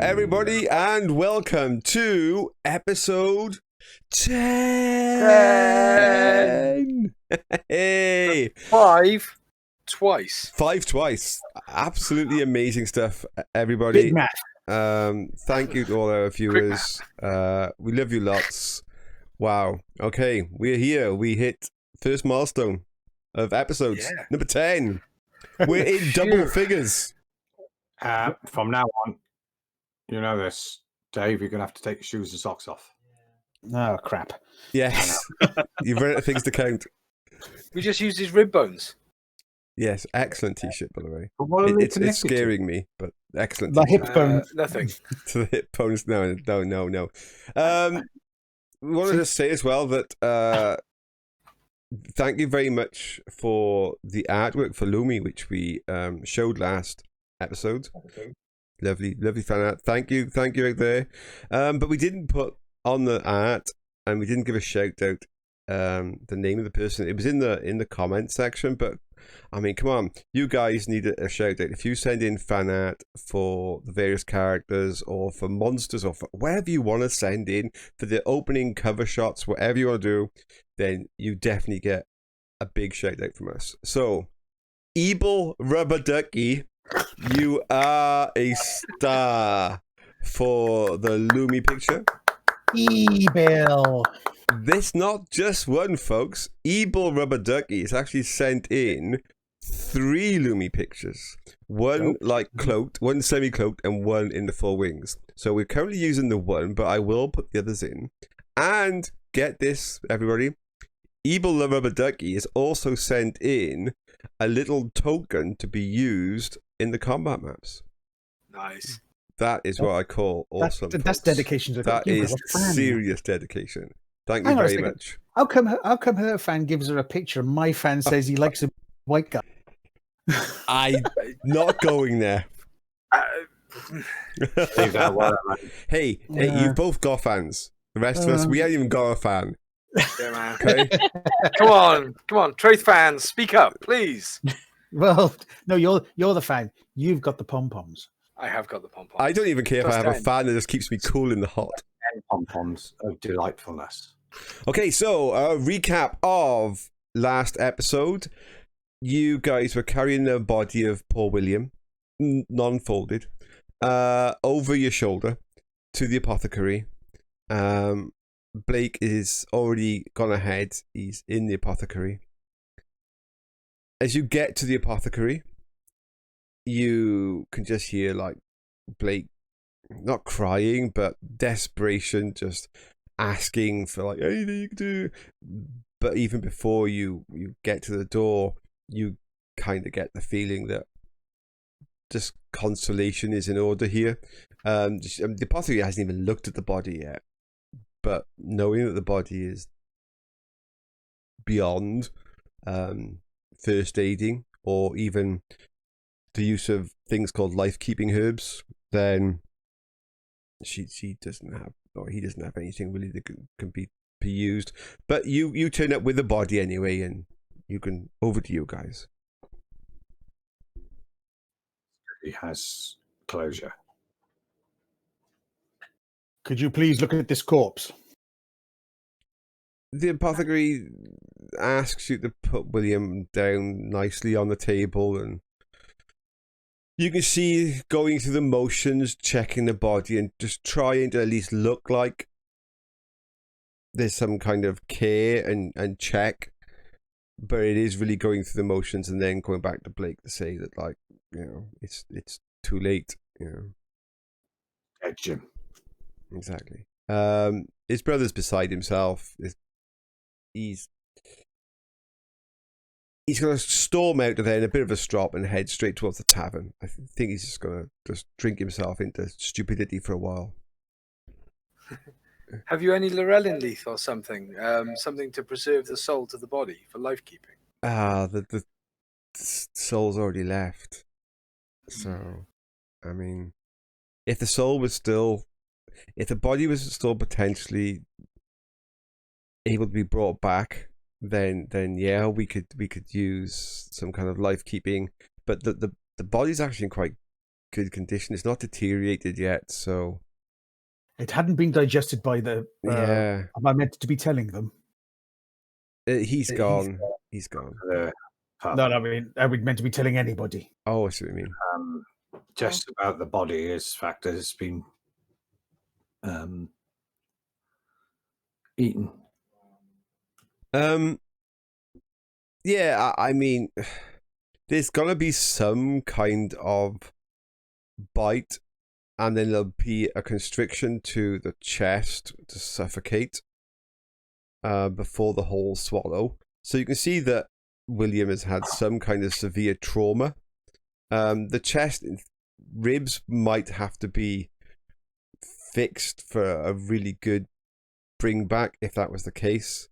everybody, and welcome to episode 10. Hey, Five twice. Absolutely amazing stuff, everybody. Big math. Thank you to all our viewers. We love you lots. Wow. Okay, we're here. We hit first milestone of episodes, number 10. We're in double figures. From now on, you know this, Dave, you're going to have to take your shoes and socks off. Oh, crap. Yes. You've run out of things to count. We just used his rib bones. Yes, excellent t-shirt, by the way. It's scaring me, but excellent. The hip bones. Nothing. To the hip bones. No. We wanted to say as well that thank you very much for the artwork for Lumi, which we showed last episode. Okay. Lovely fan art. Thank you out there. But we didn't put on the art, and we didn't give a shout out the name of the person. It was in the comment section, but I mean, come on, you guys need a shout out. If you send in fan art for the various characters, or for monsters, or for whatever you want to send in for the opening cover shots, whatever you want to do, then you definitely get a big shout out from us. So, Ebil Rubber Ducky, you are a star for the Lumi picture. Ebil. This not just one, folks. Ebil Rubber Ducky has actually sent in 3 Lumi pictures. One cloaked, one semi-cloaked, and one in the full wings. So we're currently using the one, but I will put the others in. And get this, everybody. Ebil Rubber Ducky has also sent in a little token to be used in the combat maps. Nice. That is what I call awesome. That's dedication to that is serious dedication. Thank you very much. How come her fan gives her a picture and my fan says he likes a white guy? I'm not going there. Hey, you've both got fans. The rest of us, we ain't even got a fan. Yeah, man. Okay. Come on, Traeth fans, speak up, please. Well, no, you're the fan. You've got the pom poms. I have got the pom poms. I don't even care if I have a fan that just keeps me cool in the hot. Pom poms of delightfulness. Okay, so a recap of last episode. You guys were carrying the body of poor William, non-folded, over your shoulder to the apothecary. Blake is already gone ahead. He's in the apothecary. As you get to the apothecary, you can just hear like Blake, not crying, but desperation, just asking for like anything you can do. But even before you get to the door, you kind of get the feeling that just consolation is in order here. The apothecary hasn't even looked at the body yet, but knowing that the body is beyond first aiding or even the use of things called life-keeping herbs, then she doesn't have, or he doesn't have anything really that can be used. But you turn up with the body anyway, and you can, over to you guys. He has closure. Could you please look at this corpse? The apothecary asks you to put William down nicely on the table, and you can see going through the motions, checking the body, and just trying to at least look like there's some kind of care and check. But it is really going through the motions and then going back to Blake to say that, like, you know, it's too late, you know. Yeah, Jim. Exactly. His brother's beside himself. He's going to storm out of there in a bit of a strop and head straight towards the tavern. I think he's just going to just drink himself into stupidity for a while. Have you any Laurelin leaf or something? Something to preserve the soul to the body for life keeping? The soul's already left. So, I mean, if the body was still potentially able to be brought back, then yeah, we could use some kind of life keeping. But the body's actually in quite good condition. It's not deteriorated yet, so It hadn't been digested by the. yeah. Am I meant to be telling them? He's gone. He's gone. No, I mean, are we meant to be telling anybody? Oh, I see what you mean. Just about the body is fact that it's been eaten. Yeah, I mean, there's gonna be some kind of bite, and then there'll be a constriction to the chest to suffocate before the whole swallow. So you can see that William has had some kind of severe trauma. The chest ribs might have to be fixed for a really good bring back if that was the case.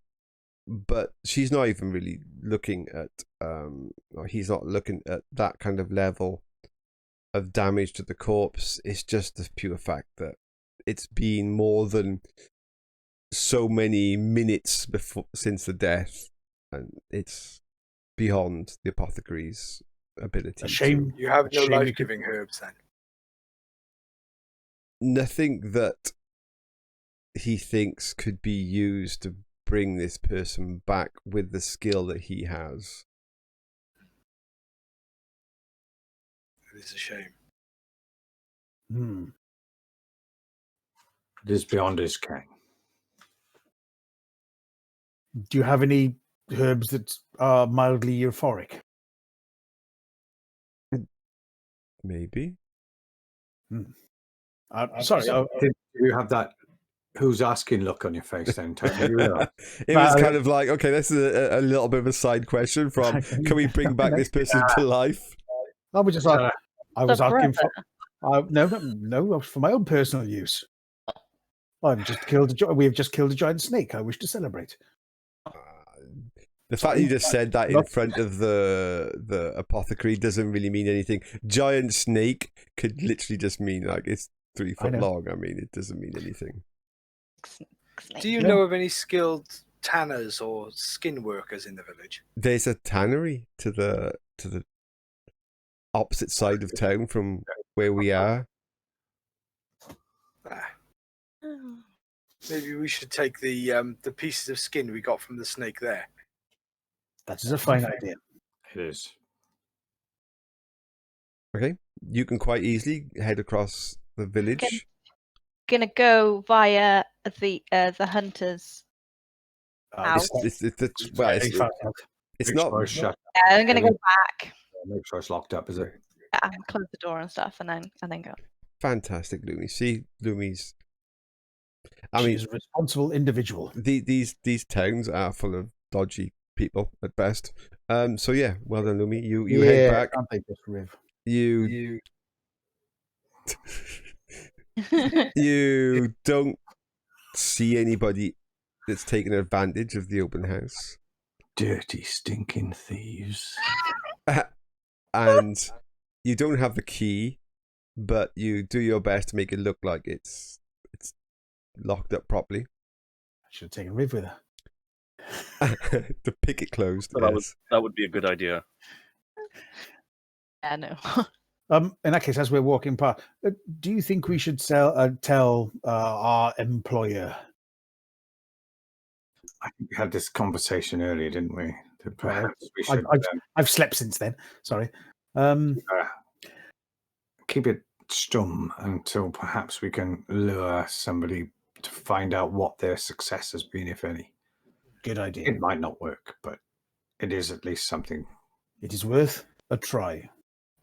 But she's not even really looking at, or he's not looking at that kind of level of damage to the corpse. It's just the pure fact that it's been more than so many minutes since the death, and it's beyond the apothecary's ability. A shame. You have no life-giving herbs then? Nothing that he thinks could be used to bring this person back with the skill that he has. It is a shame. It is beyond his ken. Do you have any herbs that are mildly euphoric? Maybe. Sorry. Did you have that who's asking look on your face then? It was kind of like, okay, this is a little bit of a side question from, can we bring back this person to life? I was just like, I was asking for... No, for my own personal use. We've just killed a giant snake. I wish to celebrate. The fact you just said that in front of the apothecary doesn't really mean anything. Giant snake could literally just mean like it's 3 foot long. I mean, it doesn't mean anything. Do you know of any skilled tanners or skin workers in the village? There's a tannery to the opposite side of town from where we are. Maybe we should take the pieces of skin we got from the snake there. That is a fine idea. It is. Okay, you can quite easily head across the village. Gonna go via the hunter's house. It's not shut. Yeah, I'm gonna go back. Make sure it's locked up, is it? Yeah, close the door and stuff, and then go. Fantastic, Lumi. See, Lumi's. She's a responsible individual. These towns are full of dodgy people at best. So yeah, well done, Lumi. You head back. Can't they just Rhiv? You you don't see anybody that's taken advantage of the open house. Dirty, stinking thieves. And you don't have the key, but you do your best to make it look like it's locked up properly. I should have taken Rhiv with her. To pick it closed. But that would be a good idea. Yeah, no. In that case, as we're walking past, do you think we should tell our employer? I think we had this conversation earlier, didn't we? That perhaps we should. I've slept since then. Sorry. Keep it stum until perhaps we can lure somebody to find out what their success has been, if any. Good idea. It might not work, but it is at least something. It is worth a try.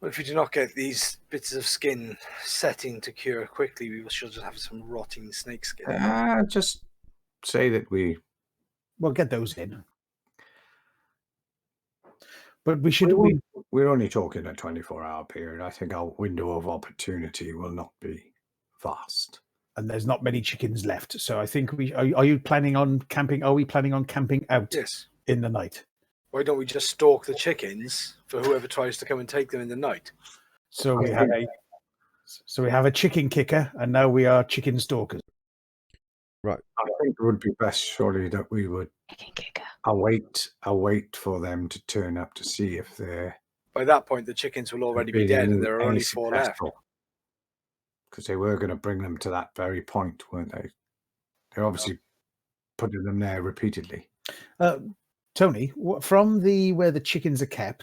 Well, if we do not get these bits of skin setting to cure quickly, we should just have some rotting snake skin. Just say that we... We'll get those in. But we should... We're only talking a 24-hour period. I think our window of opportunity will not be vast. And there's not many chickens left. So I think we... Are you planning on camping? Are we planning on camping out in the night? Why don't we just stalk the chickens for whoever tries to come and take them in the night? So we have a chicken kicker, and now we are chicken stalkers. Right. I think it would be best, surely, that we would await for them to turn up to see if they're... By that point, the chickens will already be dead, and there are only 4 left. Because they were going to bring them to that very point, weren't they? They're obviously putting them there repeatedly. Tony, from where the chickens are kept.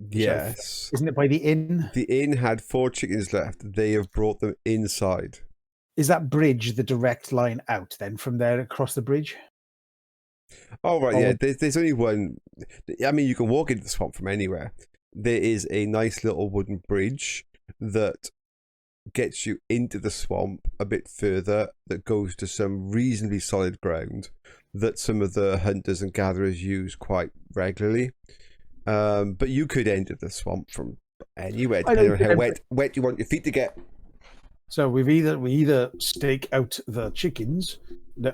Yes. Isn't it by the inn? The inn had 4 chickens left. They have brought them inside. Is that bridge the direct line out then from there across the bridge? Oh, right, yeah. There's only one. I mean, you can walk into the swamp from anywhere. There is a nice little wooden bridge that gets you into the swamp a bit further, that goes to some reasonably solid ground that some of the hunters and gatherers use quite regularly. But you could enter the swamp from anywhere, depending on how wet you want your feet to get. So we either stake out the chickens.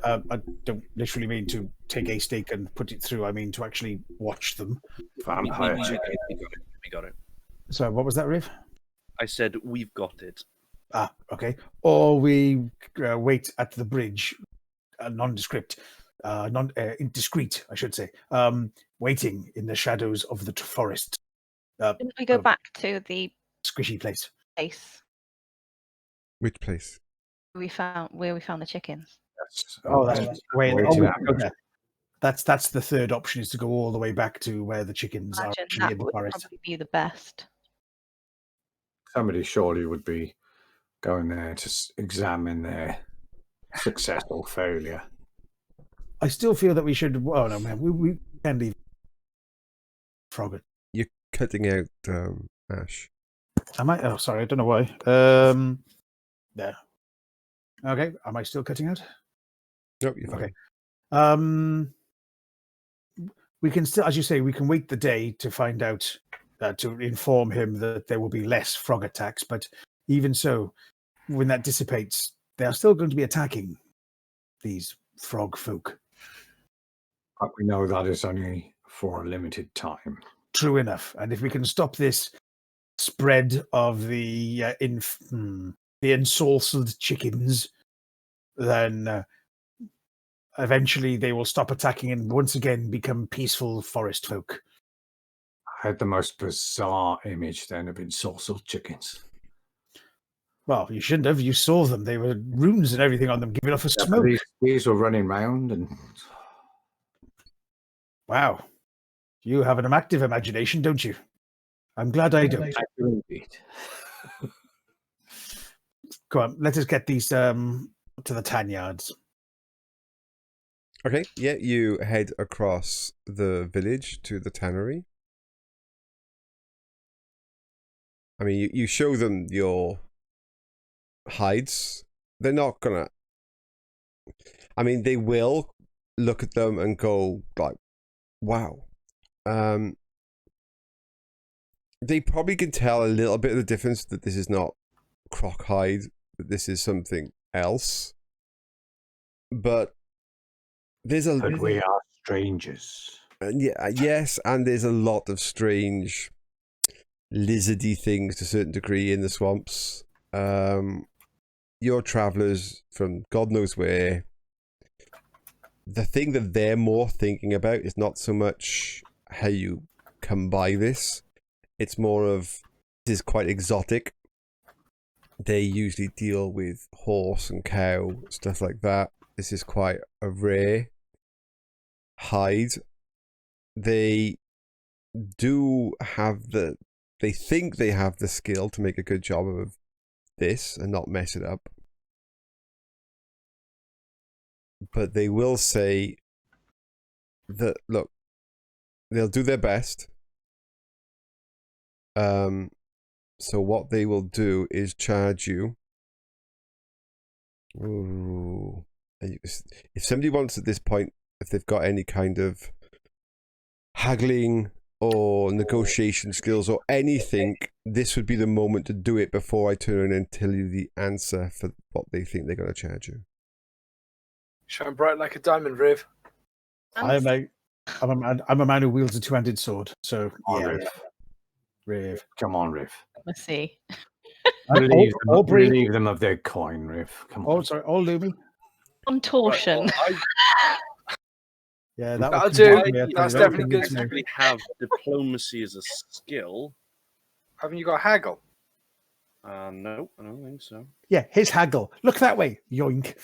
I don't literally mean to take a stake and put it through. I mean to actually watch them. We got it. So what was that, Rhiv? I said we've got it. Ah, okay. Or we wait at the bridge, indiscreet, I should say, waiting in the shadows of the forest. Didn't we go back to the squishy place? Which place? Where we found the chickens. That's right. That's the third option, is to go all the way back to where the chickens are actually in the forest. That would probably be the best. Somebody surely would be going there to examine their success or failure. I still feel that we should. Oh no, man, we can leave. Frog it. You're cutting out Ash. Am I? Oh, sorry, I don't know why. There. Okay, am I still cutting out? Nope, you're fine. Okay. We can still, as you say, we can wait the day to find out, to inform him that there will be less frog attacks. But even so, when that dissipates, they are still going to be attacking these frog folk. But we know that is only for a limited time. True enough. And if we can stop this spread of the ensorcelled chickens, then eventually they will stop attacking and once again become peaceful forest folk. I had the most bizarre image then of ensorcelled chickens. Well, you shouldn't have. You saw them. They were runes and everything on them, giving off a smoke. These were running round and... Wow. You have an active imagination, don't you? I'm glad I don't. Go on, let us get these to the tan yards. Okay, yeah, you head across the village to the tannery. I mean, you show them your hides. They're not gonna... I mean, they will look at them and go, like, wow. They probably can tell a little bit of the difference, that this is not croc hide, that this is something else. But there's a... But we are strangers. Yeah, yes, and there's a lot of strange lizardy things to a certain degree in the swamps. You're travelers from God knows where. The thing that they're more thinking about is not so much how you come by this. It's more of, this is quite exotic. They usually deal with horse and cow, stuff like that. This is quite a rare hide. They do have they think they have the skill to make a good job of this and not mess it up. But they will say that, look, they'll do their best. So what they will do is charge you. Ooh. If somebody wants at this point, if they've got any kind of haggling or negotiation skills or anything, this would be the moment to do it before I turn around and tell you the answer for what they think they're going to charge you. Shine bright like a diamond, Rhiv. I'm a man who wields a two-handed sword, so yeah. Rhiv. Come on, Rhiv. Let's see. Relieve them of their coin, Rhiv. Come on. Oh, sorry. Oh, Lumi. Contortion. Yeah, that'll do. That's definitely good. Definitely have diplomacy as a skill. Haven't you got haggle? No, I don't think so. Yeah, his haggle. Look that way. Yoink.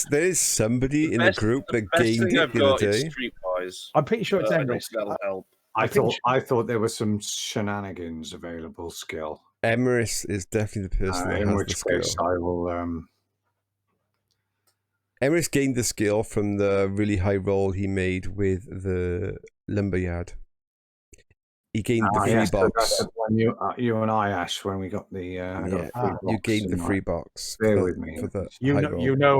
There is somebody in the group that Best gained thing it I've the got other is day. streetwise. I'm pretty sure it's I don't Emrys. think that'll help. I thought there was some shenanigans available skill. Emrys is definitely the person that In has the which case skill. I will. Emrys gained the skill from the really high roll he made with the lumberyard. He gained the free yes, box. that's when you and I, Ash, when we got the I got a free box You gained the and free box. Bear with me. For the You high know,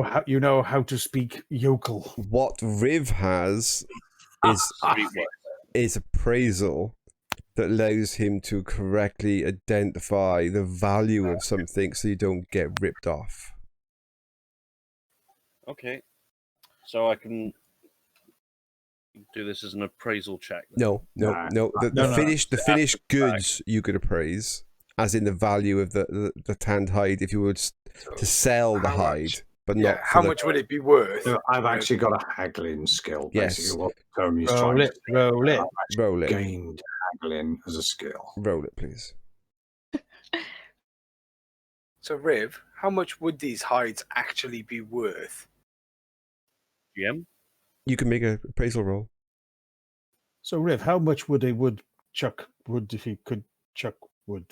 roll. you know how to speak yokel. What Rhiv has is appraisal that allows him to correctly identify the value of something so you don't get ripped off. Okay. So I can do this as an appraisal check. No. The finished goods you could appraise, as in the value of the tanned hide if you were to sell the hide, but not. How much would it be worth? So I've actually got a haggling skill. Yes. Basically, what Tony's Roll trying it, to roll it. Roll it. gained haggling as a skill. Roll it, please. So, Rhiv, how much would these hides actually be worth? GM? You can make an appraisal roll. So, Riv, how much would a woodchuck would if he could chuck wood?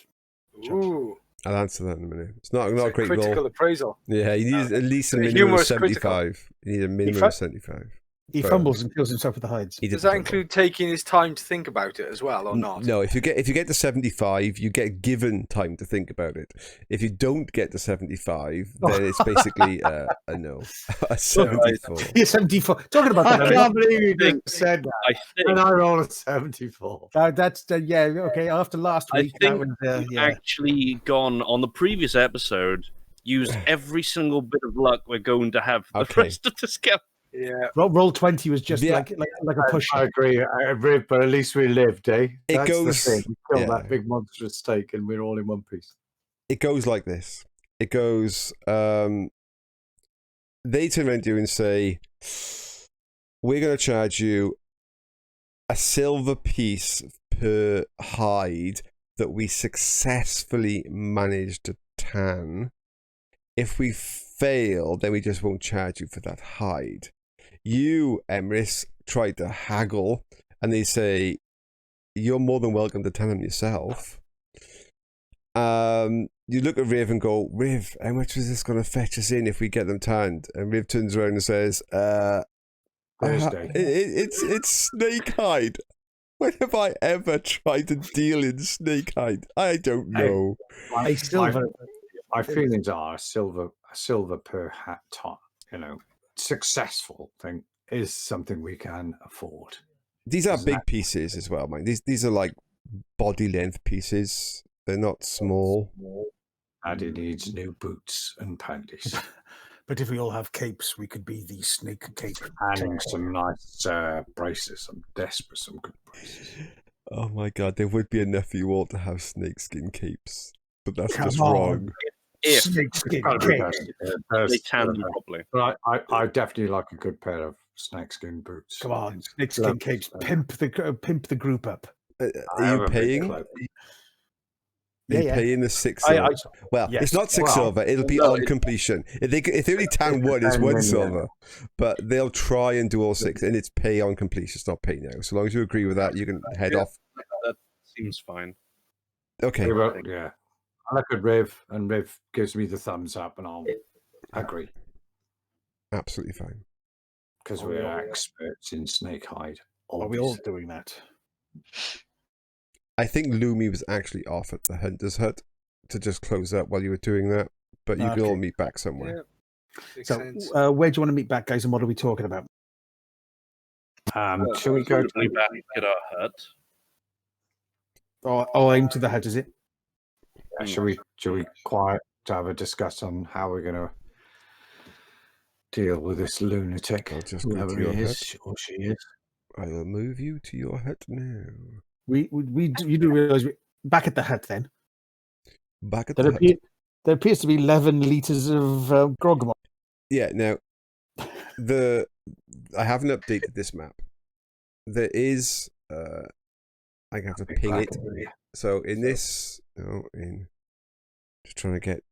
Ooh, I'll answer that in a minute. It's not it's a great critical roll. appraisal. Yeah, you need at least a The minimum of humorous critical. 75. You need a minimum of 75. He Fair fumbles and kills himself with the hides. He Does didn't that fumble. include taking his time to think about it as well, or not? No, if you get to 75, you get given time to think about it. If you don't get to 75, then it's basically a no. A 74. He's 74. Talking about that. I can't believe you think- just said that. I think And I roll a 74. That's yeah, okay. After last I week, think that was we've yeah. actually gone on the previous episode, used every single bit of luck we're going to have the Okay. rest of the skill. Yeah. Roll 20 was just Yeah. like a push. I agree, Rhiv, but at least we lived, eh? It That's goes- the thing. We killed yeah. that big monstrous steak and we're all in one piece. It goes like this. It goes, they turn around to you and say, we're going to charge you a silver piece per hide that we successfully managed to tan. If we fail, then we just won't charge you for that hide. You, Emrys, tried to haggle, and they say, you're more than welcome to tan them yourself. You look at Rhiv and go, Rhiv, how much is this going to fetch us in if we get them tanned? And Rhiv turns around and says, Thursday. it's snake hide. When have I ever tried to deal in snake hide? I don't know. A silver. My feelings are a silver per hat ton, successful thing is something we can afford. These are Isn't big that- pieces as well, man. These are like body length pieces. They're not small. And it needs new boots and panties. But if we all have capes, we could be the snake cape. And some nice braces. I'm desperate for some good braces. Oh my god, there would be enough for you all to have snakeskin capes. But that's Come just on. wrong. If Snakeskin Gotta be cape. better. they tan them properly. But I definitely like a good pair of snakeskin boots. Come on, snakeskin Love capes. that. Pimp the group up. I Are have you a big paying? cloak. Are you Yeah. paying the 6 silver? Well, yes. it's not 6 Well, silver. It'll be no, on completion. If they only tan one, it's 1 silver. But they'll try and do all 6, and it's pay on completion. It's not pay now. So long as you agree with that, you can head Yeah. off. That seems fine. Okay. Yeah. I look at Rhiv, and Rhiv gives me the thumbs up, and I'll agree. Absolutely fine. Because we're experts in snake hide. Are we all obviously. doing that? I think Lumi was actually off at the Hunter's Hut to just close up while you were doing that. But you can all Okay. meet back somewhere. Yeah. Makes So, sense. where do you want to meet back, guys, and what are we talking about? Shall we go Probably back at our hut? Or into the hut, is it? Shall we quiet to have a discuss on how we're going to deal with this lunatic? I'll just go Whoever to your he hut. is or she is. I will move you to your hut now. You do realize back at the hut then. Back at the hut. There appears to be 11 liters of grog. Yeah, now I haven't updated this map. There is I have to ping it. So in this Just trying to get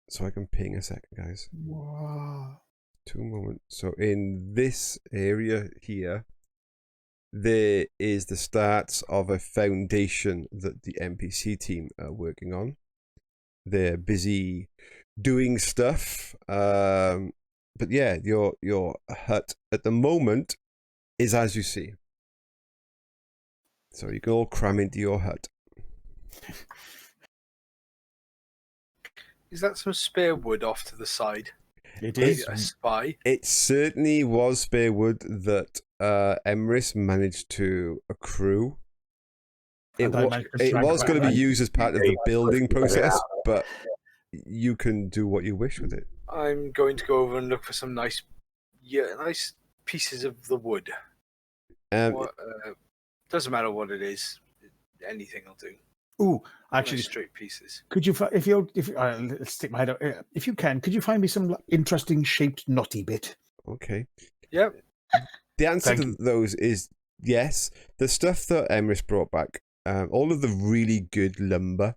so I can ping a second, guys. Wow. 2 moments. So in this area here, there is the stats of a foundation that the NPC team are working on. They're busy doing stuff. But yeah, your hut at the moment is as you see. So you can all cram into your hut. Is that some spare wood off to the side? It Maybe is. a spy. It certainly was spare wood that Emrys managed to accrue. It And I was managed to it was going to be drag used as part of the building process, but you can do what you wish with it. I'm going to go over and look for some nice pieces of the wood. Doesn't matter what it is. Anything will do. Ooh, Nice actually, straight pieces. could you, let's stick my head up. If you can, could you find me some interesting shaped knotty bit? Okay. Yep. The answer Thank to you. those is yes. The stuff that Emrys brought back, all of the really good lumber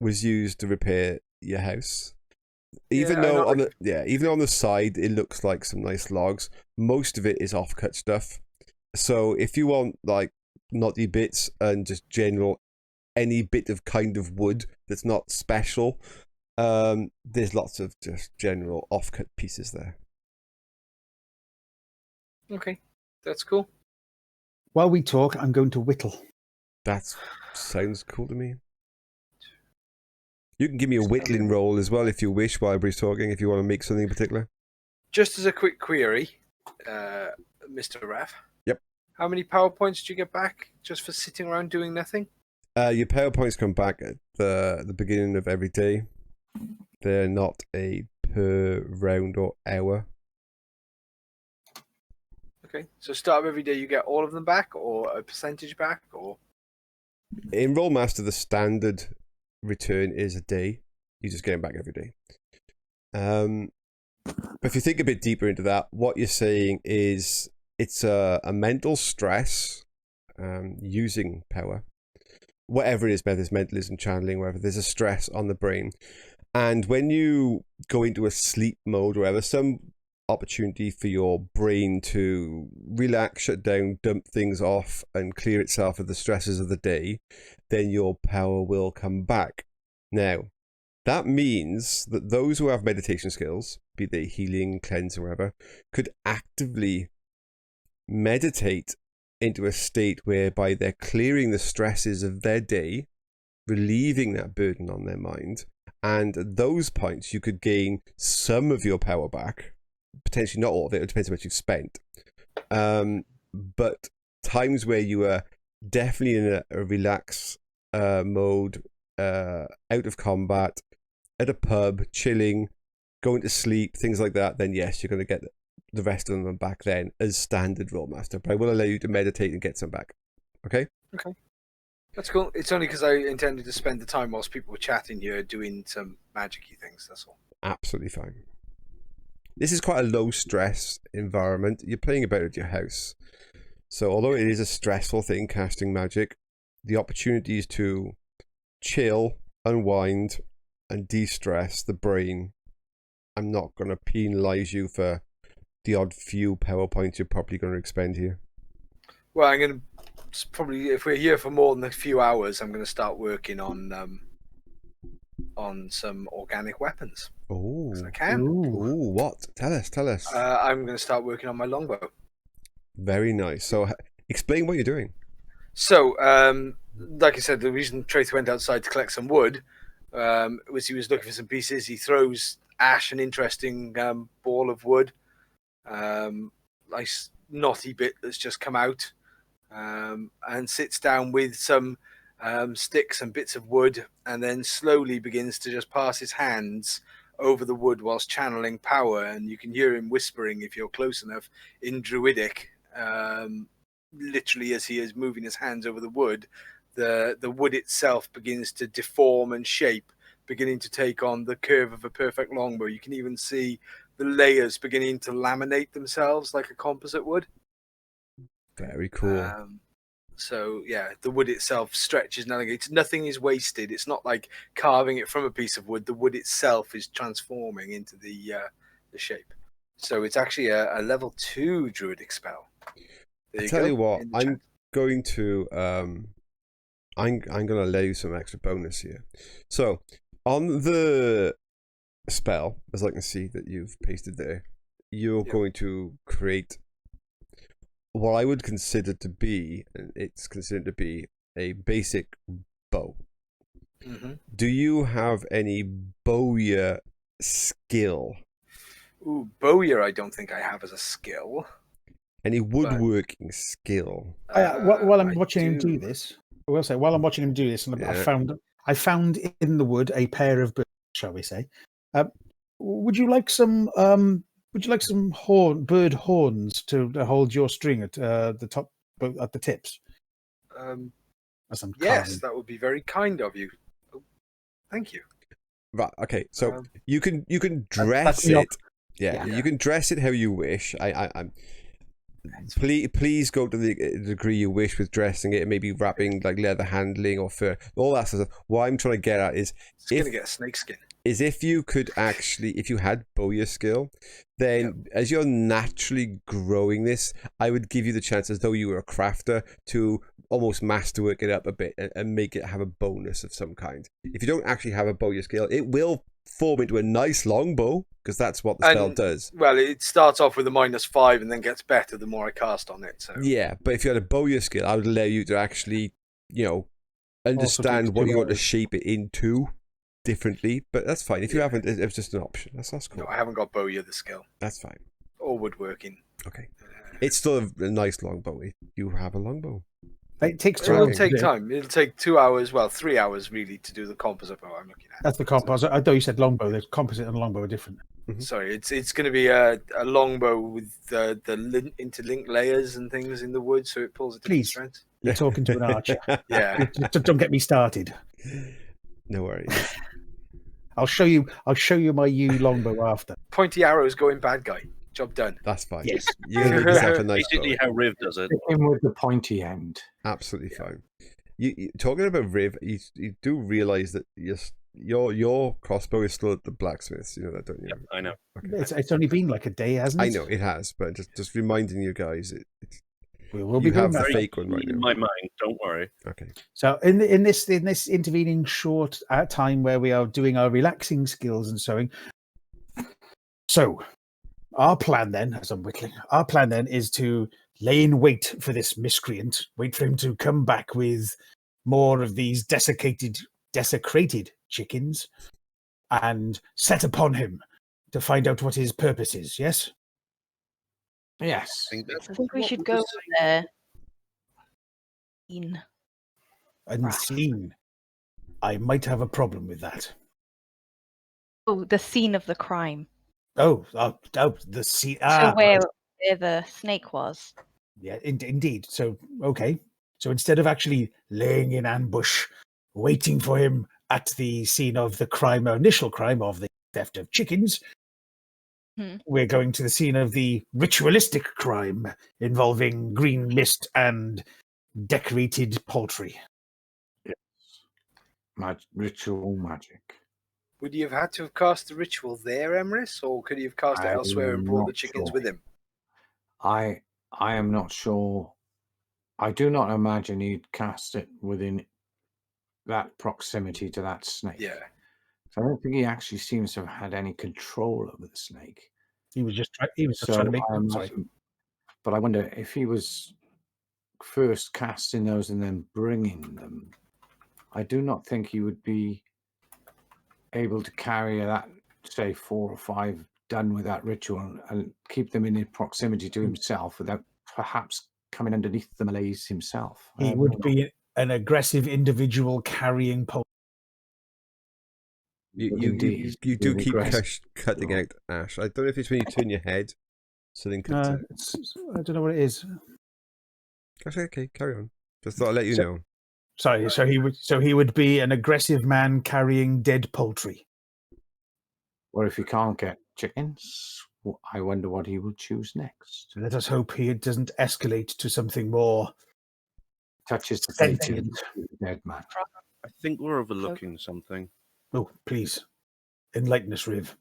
was used to repair your house. Even Yeah, I though know. even though on the side it looks like some nice logs, most of it is offcut stuff. So if you want like knotty bits and just general any bit of kind of wood that's not special, there's lots of just general offcut pieces there. Okay, that's cool. While we talk, I'm going to whittle. That sounds cool to me. You can give me a whittling roll as well if you wish while Bree's talking, if you want to make something in particular. Just as a quick query, Mr. Raff. Yep. How many PowerPoints do you get back just for sitting around doing nothing? Your PowerPoints come back at the beginning of every day. They're not a per round or hour. Okay, so start of every day you get all of them back, or a percentage back, or In Rolemaster, the standard return is a day. You just get them back every day. But if you think a bit deeper into that, what you're saying is it's a mental stress using power. Whatever it is, whether it's mentalism, channeling, whatever, there's a stress on the brain. And when you go into a sleep mode or whatever, some opportunity for your brain to relax, shut down, dump things off, and clear itself of the stresses of the day, then your power will come back. Now, that means that those who have meditation skills, be they healing, cleansing, whatever, could actively meditate into a state whereby they're clearing the stresses of their day, relieving that burden on their mind, and at those points you could gain some of your power back, potentially not all of it, it depends on how much you've spent, but times where you are definitely in a relax mode, out of combat, at a pub, chilling, going to sleep, things like that, then yes, you're going to get the rest of them back then as standard Rolemaster, but I will allow you to meditate and get some back. Okay? okay, that's cool. It's only because I intended to spend the time whilst people were chatting here doing some magic-y things. That's all. Absolutely fine. This is quite a low stress environment. You're playing about at your house. So although it is a stressful thing, casting magic, the opportunities to chill, unwind, and de-stress the brain, I'm not going to penalise you for the odd few PowerPoints you're probably going to expend here. Well, I'm going to probably, if we're here for more than a few hours, I'm going to start working on some organic weapons. Oh, 'Cause I can. Ooh, what? Tell us. I'm going to start working on my longbow. Very nice. So explain what you're doing. So, like I said, the reason Traeth went outside to collect some wood was he was looking for some pieces. He throws Ash an interesting ball of wood, nice knotty bit that's just come out, and sits down with some sticks and bits of wood, and then slowly begins to just pass his hands over the wood whilst channeling power, and you can hear him whispering, if you're close enough, in Druidic. Literally, as he is moving his hands over the wood, the wood itself begins to deform and shape, beginning to take on the curve of a perfect longbow. You can even see the layers beginning to laminate themselves like a composite would. Very cool. So yeah, the wood itself stretches and elongates. Nothing is wasted. It's not like carving it from a piece of wood. The wood itself is transforming into the shape. So it's actually a level 2 druidic spell. There I tell you what, in the I'm chat. going to I'm going to allow you some extra bonus here. So on the spell, as I can see that you've pasted there, you're Yep. going to create what I would consider to be, and it's considered to be, a basic bow. Mm-hmm. Do you have any bowyer skill? Ooh, bowyer, I don't think I have as a skill. Any woodworking skill? While I'm I watching him do this, I will say, while I'm watching him do this, and Yeah. I found in the wood a pair of birds, shall we say? Would you like some bird horns to hold your string at the top, at the tips? As I'm Yes, carving? that would be very kind of you. Oh, thank you. Right. Okay. So Um, you can dress the op- it. Yeah, Yeah. you can dress it how you wish. I'm. Please go to the degree you wish with dressing it, maybe wrapping like leather handling or fur, all that sort of stuff. What I'm trying to get at is It's going to get a snake skin. if you could actually, if you had bowyer skill, then as you're naturally growing this, I would give you the chance, as though you were a crafter, to almost masterwork it up a bit and make it have a bonus of some kind. If you don't actually have a bowyer skill, it will form into a nice longbow, because that's what the spell And- does. Well, it starts off with a -5 and then gets better the more I cast on it. So Yeah, but if you had a bowyer skill, I would allow you to actually, understand takes what 2 you want to hours. shape it into differently. But that's fine. If you haven't, it's just an option. That's cool. no, I haven't got bowyer the skill That's fine. or woodworking. Okay. It's still a nice longbow if you have a longbow. It takes It 2 will hours. take to do. time. It'll take 2 hours, well, 3 hours really to do the composite bow I'm looking at. That's the composite. I thought you said longbow. The composite and longbow are different. Sorry, it's going to be a longbow with the interlinked layers and things in the wood, so it pulls a different Please. strength. You're talking to an archer. Yeah. Don't get me started. No worries. I'll show you my yew longbow after. Pointy arrows going bad guy. Job done. That's fine. Yes. You're going to make yourself a nice bow. Basically, how Rhiv does it. Hit him with the pointy end. Absolutely fine. You talking about Rhiv, you do realize that your crossbow is still at the blacksmith's. You know that, don't you? Yeah, I know. Okay. It's only been like a day, hasn't it? I know it has, but just reminding you guys, it's We'll be you doing have the that. fake one right In now. my mind, don't worry. Okay. So in this intervening short time where we are doing our relaxing skills and sewing, so our plan then, as I'm whittling, our plan then is to lay in wait for this miscreant, wait for him to come back with more of these desecrated chickens, and set upon him to find out what his purpose is. Yes. Yes. I I think we should go there. Unseen. I might have a problem with that. Oh, the scene of the crime. Oh, the scene. So where the snake was. Yeah, indeed. So, okay. So instead of actually laying in ambush, waiting for him at the scene of the crime, or initial crime of the theft of chickens, we're going to the scene of the ritualistic crime involving green mist and decorated poultry. Yes. Ritual magic. Would you have had to have cast the ritual there, Emrys, or could he have cast it elsewhere and brought the not chickens sure. with him? I am not sure. I do not imagine he'd cast it within that proximity to that snake. Yeah. So I don't think he actually seems to have had any control over the snake. He was just trying So to make. I Sorry. imagine, but I wonder if he was first casting those and then bringing them. I do not think he would be able to carry that, say, 4 or 5 done with that ritual and keep them in proximity to himself without perhaps coming underneath the malaise himself. He would be an aggressive individual carrying poultry. You do Really keep aggressive. cutting out, Ash. I don't know if it's when you turn your head, so then cuts out. I don't know what it is. Okay, carry on. Just thought I'd let you know. Sorry, so he would be an aggressive man carrying dead poultry. Or if he can't get chickens, I wonder what he will choose next. So let us hope he doesn't escalate to something more touches the Sentient. dead man. I think we're overlooking something. Oh, please. Enlighten us, Rhiv.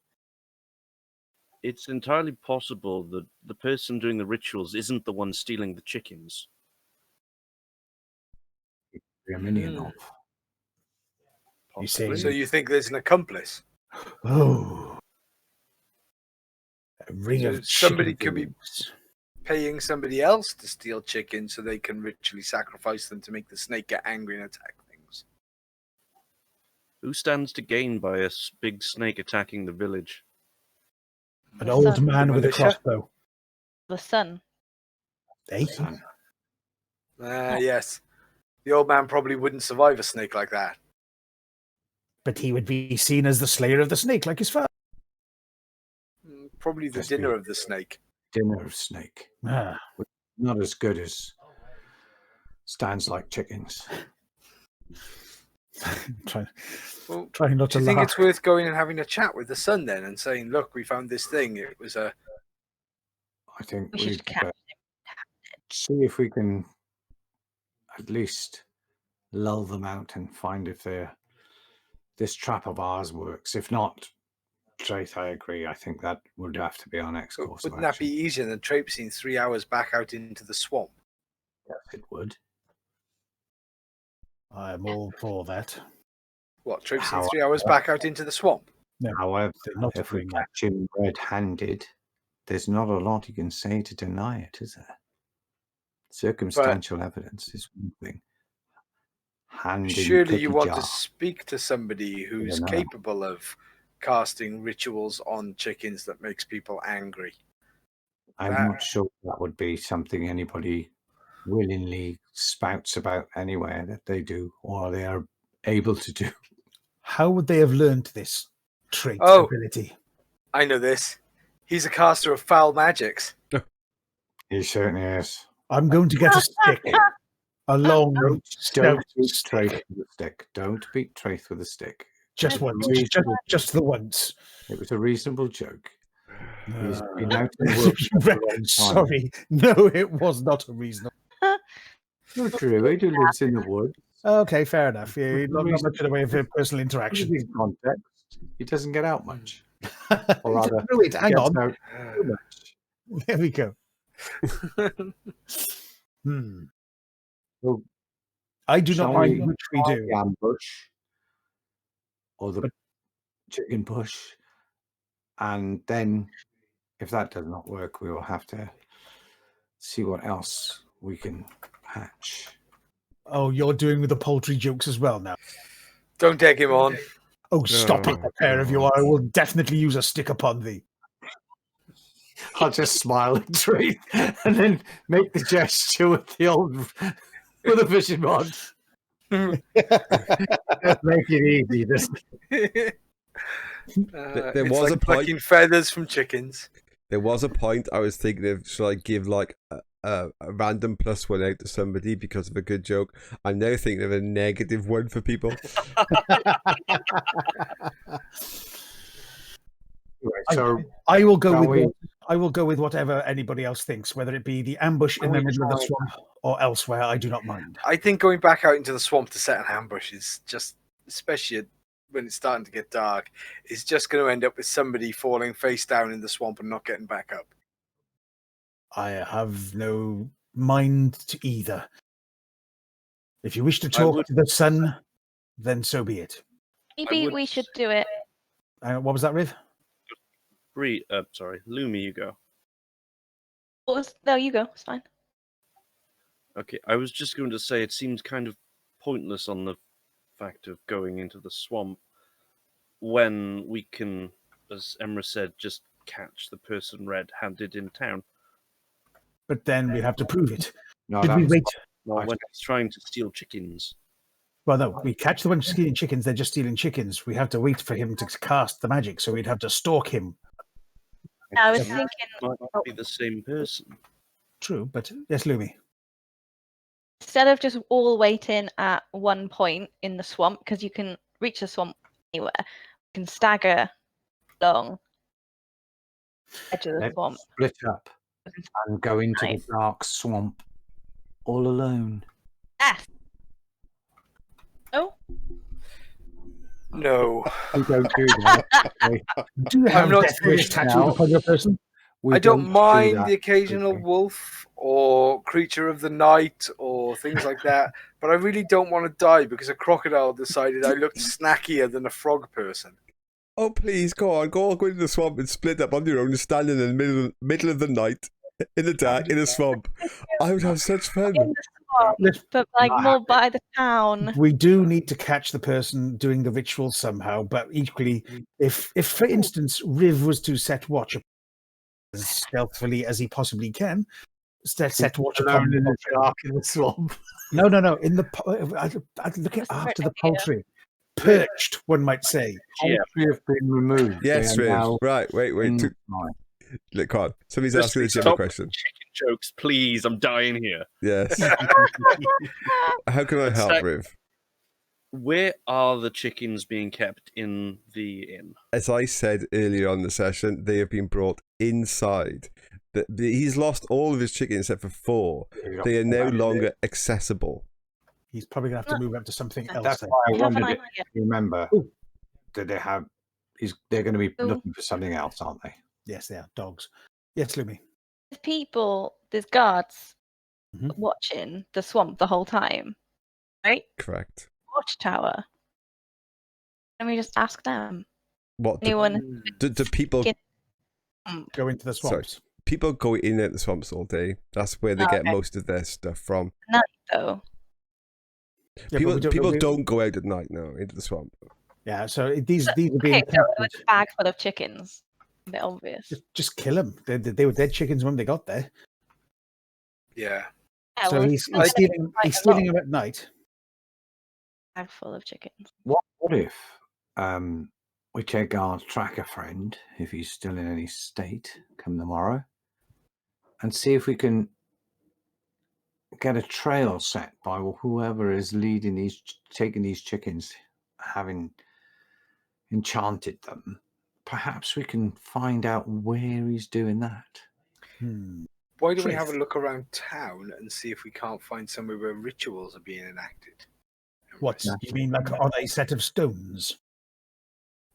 It's entirely possible that the person doing the rituals isn't the one stealing the chickens. A minion of. You say- Possibly. So you think there's an accomplice? Oh. A ring So of somebody chicken could be- wings. Paying somebody else to steal chickens so they can ritually sacrifice them to make the snake get angry and attack things. Who stands to gain by a big snake attacking the village? An The old sun. man The with a militia? crossbow. The sun. Eh? Son. Yes. The old man probably wouldn't survive a snake like that. But he would be seen as the slayer of the snake, like his father. Probably the Just dinner be- of the snake. Dinner of snake. Ah. Not as good as stands like chickens. Trying Well, not do to you think laugh. it's worth going and having a chat with the son then and saying, look, we found this thing. It was a... I think We should we'd catch see if we can at least lull them out and find if this trap of ours works. If not, Traeth, I agree. I think that would have to be our next course of Wouldn't that be action. easier than traipsing 3 hours back out into the swamp? Yes, it would. I'm all for that. What, traipsing How- 3 hours back out into the swamp? No, However, not if we agreeing. catch him red-handed, there's not a lot you can say to deny it, is there? Circumstantial evidence is one thing. Hand in Surely you cookie want jar. to speak to somebody who's know. capable of casting rituals on chickens that makes people angry. I'm that- not sure that would be something anybody willingly spouts about anywhere that they do or they are able to do. How would they have learned this trait Oh. ability? I know this. He's a caster of foul magics. He certainly is. I'm going to get a stick. A long, Don't stout beat stick. Traeth with a stick. Don't beat Traeth with a stick. Just once. Just the once. It was a reasonable joke. He's Uh, been out in the world for a long time. Sorry. No, it was not a reasonable. You're a druid who lives in the woods. Okay, fair enough. Yeah, not much in the way of personal interaction. In context, he doesn't get out much. Or It's a rather, druid, hang gets on. out too much. There we go. Hmm. So, I do shall not mind we which we try do. the ambush or the But- chicken push, and then if that does not work, we will have to see what else we can hatch. Oh, you're doing with the poultry jokes as well now. Don't egg him on. Oh, stop it, Oh, the pair of you. God. I will definitely use a stick upon thee. I'll just smile at Tree and then make the gesture with the old with a fishing rod. Make it easy. There It's was like a point- plucking feathers from chickens. There was a point I was thinking of, should I give like a random +1 out to somebody because of a good joke? I'm now thinking of a -1 for people. So I will go Shall with we- I will go with whatever anybody else thinks, whether it be the ambush in Shall the we middle of the try- swamp or elsewhere. I do not mind. I think going back out into the swamp to set an ambush is just, especially when it's starting to get dark, is just going to end up with somebody falling face down in the swamp and not getting back up. I have no mind to either. If you wish to talk would- to the sun, then so be it. Maybe would- we should do it. What was that, Rhiv? Bree, sorry, Lumi, you go. No, you go. It's fine. Okay, I was just going to say it seems kind of pointless on the fact of going into the swamp when we can, as Emrys said, just catch the person red-handed in town. But then we have to prove it. no, Did we that's wait? Well, I when he's trying to steal chickens. Well, no, we catch the one stealing chickens. They're just stealing chickens. We have to wait for him to cast the magic, so we'd have to stalk him. I was Yeah. thinking Might be the same person. True, but yes, Lumi. instead of just all waiting at one point in the swamp, because you can reach the swamp anywhere, you can stagger along the edge of the Let's swamp. split up and go into Right. the dark swamp all alone. Yes. Oh, No. We don't do that. Do you have not death wish doing- tattooed upon your person? We I don't do mind that. the occasional Okay. wolf or creature of the night or things like that, but I really don't want to die because a crocodile decided I looked snackier than a frog person. Oh, please, go into the swamp and split up on your own, standing in the middle of the night, in the dark, in a swamp. I would have such fun. in the swamp, Let's- but like Not more by the town. We do need to catch the person doing the ritual somehow, but equally, if for instance, Rhiv was to set watch as stealthily as he possibly can, set watch upon Alone in the poultry. dark in the swamp. No. In the I'd look at That's a after great the idea. poultry, perched, one might say. Yeah. Poultry have been removed. Yes, They are Rhiv. now Right, wait. in- Look, come on. Somebody's Just asking a Jim a stop question. Chicken jokes, please. I'm dying here. Yes. How can I help, Sec- Rhiv? Where are the chickens being kept in the inn? As I said earlier on in the session, they have been brought inside. He's lost all of his chickens except for 4. They are no longer accessible. He's probably gonna have to move up to something else. That's then. why I I have an wondered if idea. you remember Ooh. that they have. They're going to be Ooh. looking for something else, aren't they? Yes, they are dogs. Yes, Lumi. There's people, there's guards Mhm. watching the swamp the whole time, right? Correct. Watchtower. Let me just ask them. What do, Anyone? do people Get- Go into the Sorry. swamps. people go in and out the swamps all day? That's where they Oh, get okay. most of their stuff from. Though. Yeah, but People we don't- people we- don't go out at night now into the swamp. Yeah, so these are being Okay, so it was captured. a bag full of chickens. A bit obvious. Just kill them. They were dead chickens when they got there. Yeah. Yeah, So well, he's it's stealing. quite He's a stealing lot. them at night. Bag full of chickens. What if we take our tracker friend, if he's still in any state, come tomorrow, and see if we can get a trail set by whoever is leading these, taking these chickens, having enchanted them. Perhaps we can find out where he's doing that. Why don't we have a Traeth. look around town and see if we can't find somewhere where rituals are being enacted? What you mean, like on a set of stones?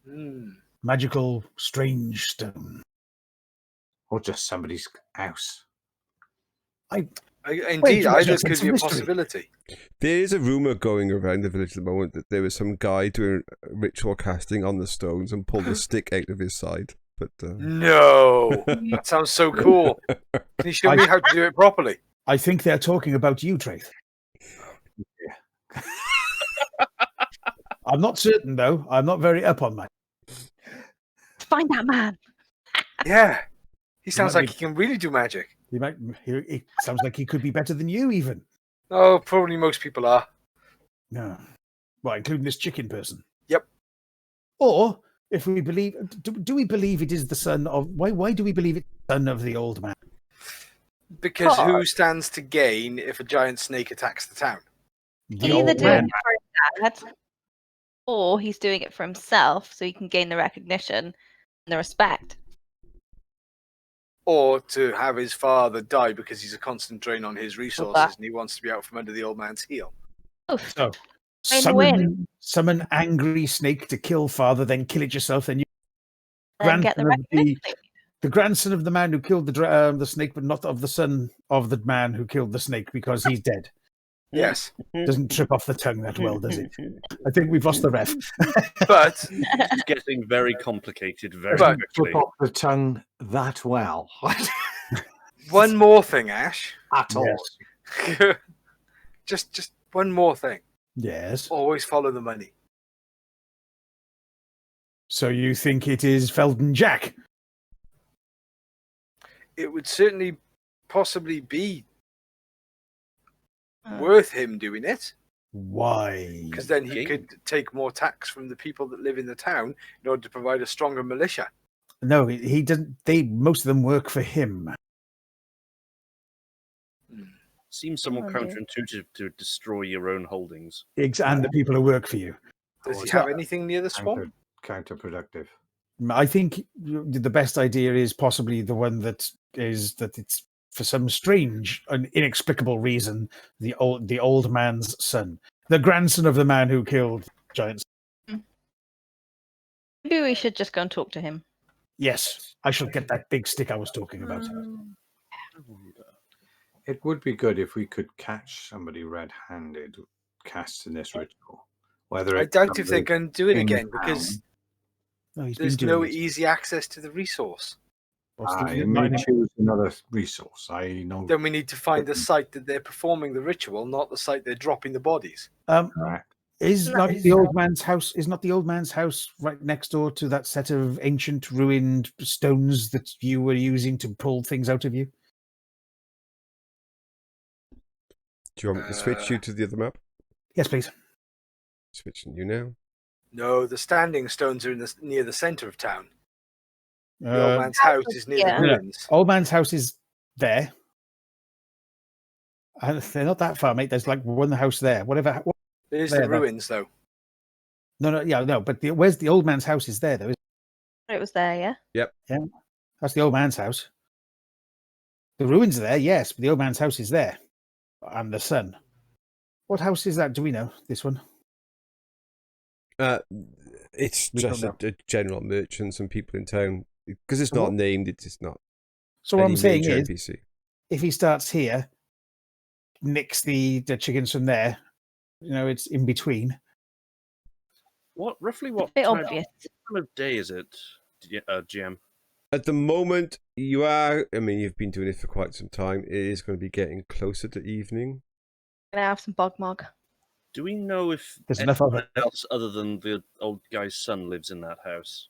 Hmm. Magical, strange stone. Or just somebody's house. Indeed, you either mentioned could some be a mystery. possibility. There is a rumor going around the village at the moment that there was some guy doing ritual casting on the stones and pulled a stick out of his side. But No, that sounds so cool. Can you show me how to do it properly? I think they're talking about you, Traeth. I'm not certain, though. I'm not very up on that. Find that man. Yeah, he sounds might like be- he can really do magic. It sounds like he could be better than you, even. Oh, probably most people are. No. Well, including this chicken person. Yep. Or if we believe, do we believe it is the son of? Why do we believe it's the son of the old man? Because who Cause- stands to gain if a giant snake attacks the town? The He's either old doing man. it for his dad, or he's doing it for himself so he can gain the recognition and the respect. Or to have his father die because he's a constant drain on his resources that. and he wants to be out from under the old man's heel. Oof. So Win-win. summon angry snake to kill father, then kill it yourself. Then you And get the grandson of recognition. the grandson of the man who killed the snake, but not of the son of the man who killed the snake because he's dead. Yes, Doesn't trip off the tongue that well, does it? I think we've lost the ref. but It's getting very complicated very But- quickly. Flip off the tongue that well. one more thing, Ash. At all. Yes. just one more thing. Yes. Always follow the money. So you think it is Felden Jack? It would certainly possibly be Uh, worth him doing it, Why? because then he Okay. could take more tax from the people that live in the town in order to provide a stronger militia. No, he doesn't. Most of them work for him. Seems somewhat Oh, dear. counterintuitive to destroy your own holdings. And the people who work for you. Does he Oh, have anything near the swamp? Counterproductive. I think the best idea is possibly the one that it's for some strange and inexplicable reason, the old man's son, the grandson of the man who killed giants. Maybe we should just go and talk to him. Yes, I shall get that big stick I was talking about. It would be good if we could catch somebody red-handed casting this ritual. Whether I it's doubt if they're somebody going to do it in again town. because No, he's there's been no doing it. easy access to the resource. What's the- I may choose another resource. I know. Then we need to find the site that they're performing the ritual, not the site they're dropping the bodies. Correct. Is No, not it's the old man's house? Is not the old man's house right next door to that set of ancient ruined stones that you were using to pull things out of you? Do you want me to switch you to the other map? Yes, please. Switching you now. No, the standing stones are near the centre of town. The old man's house is near yeah. the ruins. Old man's house is there. And they're not that far, mate. There's like one house there. Whatever. There's there, the that- ruins, though. No. But where's the old man's house? Is there though? It was there, yeah. That's the old man's house. The ruins are there, yes, but the old man's house is there, and the son. What house is that? Do we know this one? It's We just don't a general merchants and people in town because it's So not what- named. It's not. So what any I'm saying major is, NPC. if he starts here, nicks the chickens from there, it's in between. Roughly what Bit time obvious. of day is it, GM? At the moment, you are. I mean, you've been doing it for quite some time. It is going to be getting closer to evening. Gonna have some bog mog. Do we know if There's enough of anyone it. else other than the old guy's son lives in that house?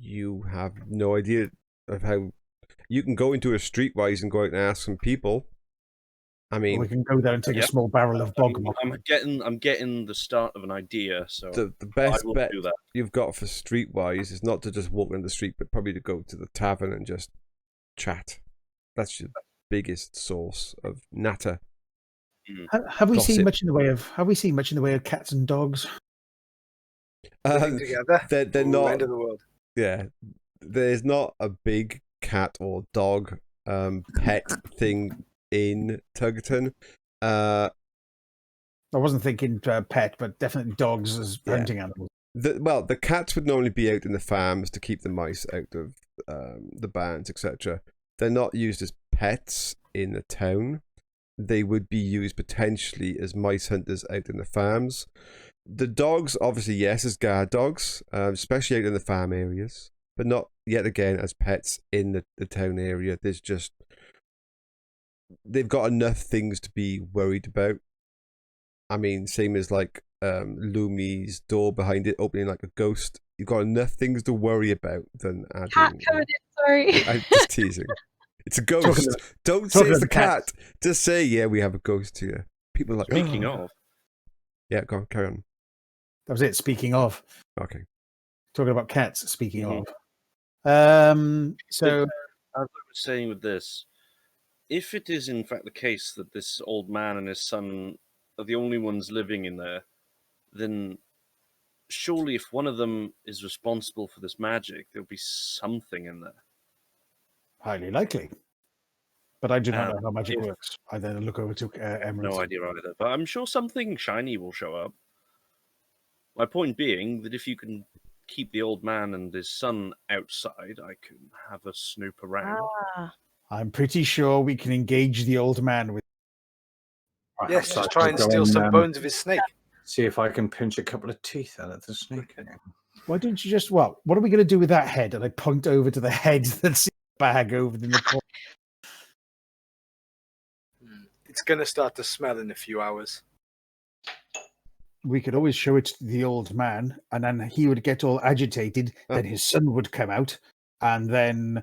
You have no idea of how. You can go into a streetwise and go out and ask some people. I Or mean, we can go there and take Yep. a small barrel of bog mog. I'm getting the start of an idea, so the I best will bet do that. you've got for streetwise is not to just walk down the street, but probably to go to the tavern and just chat. That's your biggest source of natter. Have we seen Gossip. much in the way of? Have we seen much in the way of cats and dogs? Living together. They're Ooh, not. End of the world. Yeah, there's not a big cat or dog pet thing in Tuggerton. I wasn't thinking pet, but definitely dogs as Yeah. hunting animals. The cats would normally be out in the farms to keep the mice out of the barns, etc. They're not used as pets in the town. They would be used potentially as mice hunters out in the farms. The dogs, obviously, yes, as guard dogs, especially out in the farm areas, but not yet again as pets in the town area. They've got enough things to be worried about. I mean, same as like Lumi's door behind it opening like a ghost. You've got enough things to worry about than Cat adding. covered in, sorry. I'm just teasing. It's a ghost. Don't say talking it's the of cats. cat. Just say, yeah, we have a ghost here. People are like, Speaking "Oh." of, Yeah, go on, carry on. That was it. Speaking of, Okay. talking about cats. Speaking Mhm. of, so as I was saying with this, if it is in fact the case that this old man and his son are the only ones living in there, then surely if one of them is responsible for this magic, there'll be something in there. highly likely. But I do not know how magic if- works. I then look over to Emrys. No idea either, but I'm sure something shiny will show up. My point being that if you can keep the old man and his son outside, I can have a snoop around. Ah, I'm pretty sure we can engage the old man with. Yes, So just I try shall and go steal and, some bones of his snake. See if I can pinch a couple of teeth out of the snake. Why don't you just? Well, what are we going to do with that head? And I point over to the head that's in the bag over in the corner. It's going to start to smell in a few hours. We could always show it to the old man, and then he would get all agitated. Oh. Then his son would come out, and then